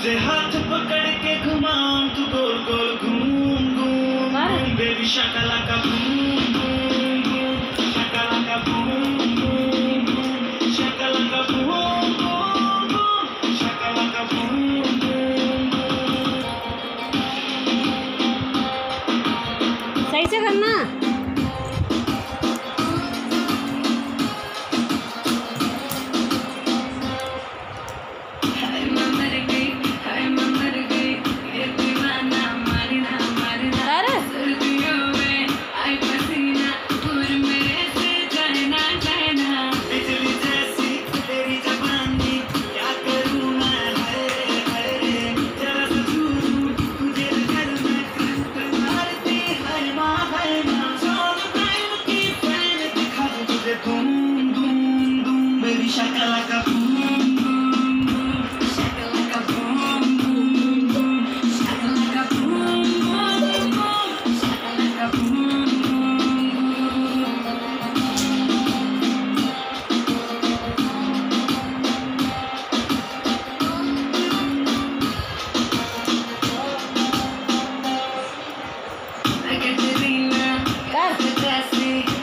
तुझे हाथ पकड़ के घुमाऊं तू गोल गोल घूम घूम बेबी शकला का बूम बूम बूम शकला का बूम बूम बूम शकला का बूम बूम बूम शकला का बूम बूम बूम। सही से करना। Shakalaka boom boom boom, shakalaka boom boom boom, shakalaka boom boom boom, shakalaka boom boom boom. I get the ring now, got the classy.